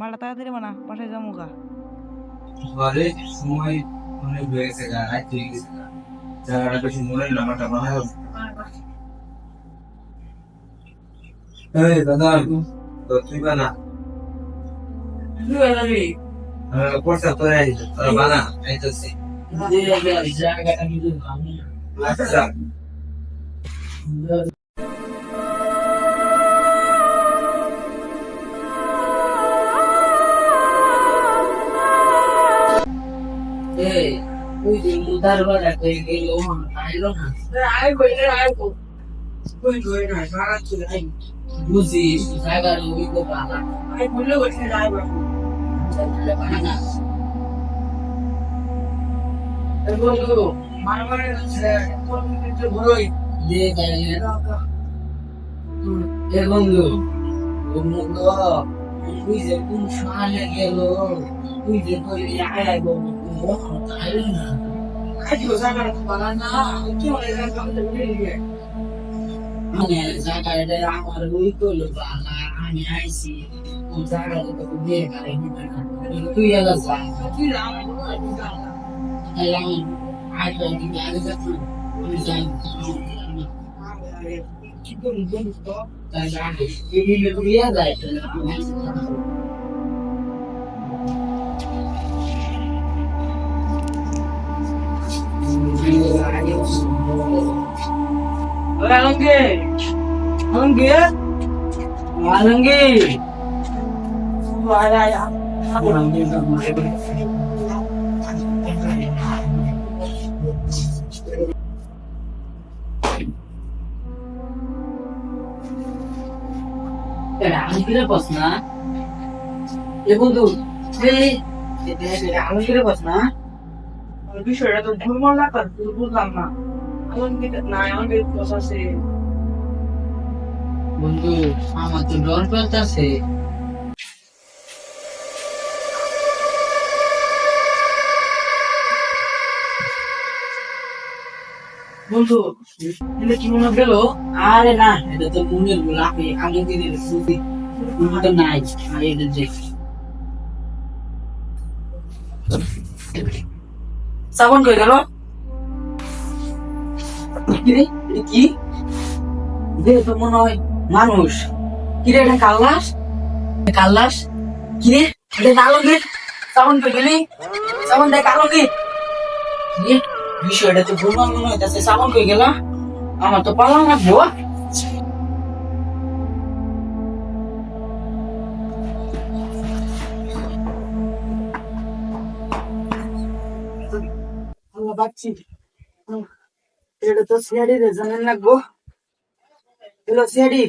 মালটা তাড়াতাড়ি বানা, বাসায় যাবো গা। ঘরে সময় অনেক হয়ে গেছে গা, রাত হয়ে গেছে গা। জায়গাটা বেশি মনে হলো আমারটা বানায়। এই দাদা, তো তুই বানা। পড়ছে তোরা তোরা বানা আইতেছি। আচ্ছা ওই যে উদার বাড়া কই গেল আইলো না আই কইলে আই কই কই না সারা চলে আই বুঝি জায়গা ওই তো বাবা আই বলে ওঠে যাই বাবু চলে বানা এই বন্ধু মারমারে আছে কোন কিছু বড়ই দে গায়ে এ বন্ধু ও মুন্ড তুই যে কোন সালে গেল তুই যে কই আই আই বন্ধু আইলো না আজও জায়গা বানা না কি হলে জায়গা বলে দিয়ে মানে জায়গাটা আমার ওই করলো বাবা আমি আইছি ও জায়গাটা তো দিয়ে গাড়ি নিতে না তুই এলা যা তুই আমার এলাম আইতো দিকে আগে যাচ্ছি আমি যাই কি করবি বন্ধু তো তাই আগে এই দিনে তুই যায় Alangge, alangge, alangge. Wala ya. Alangge ka mo. Kaya ang kira pas na. Ibu tu, ang kira pas na. বিষয়টা তো ভুলভাল লাগলো বুঝলাম না আলমগীর না আলমগীর কথা আছে বন্ধু আমার তো ডর পেলতেছে বন্ধু এটা কি মনে গেল আরে না এটা তো মনের গোলাপি আলমগীরের সুতি তো নাই আর এটা যে শ্রাবণ কই গেল কি তো মনে হয় মানুষ কিরে এটা কাল্লাস কাল্লাস কিরে এটা আলমগীর শ্রাবণ কই গেলি শ্রাবণ দেখ আলমগীর বিষয়টা তো ভুল মনে হইতেছে শ্রাবণ কই গেল আমার তো পালাম লাগবো বাচ্চি এটা তো সিআডি রে জানেন লাগবো হ্যালো সিআডি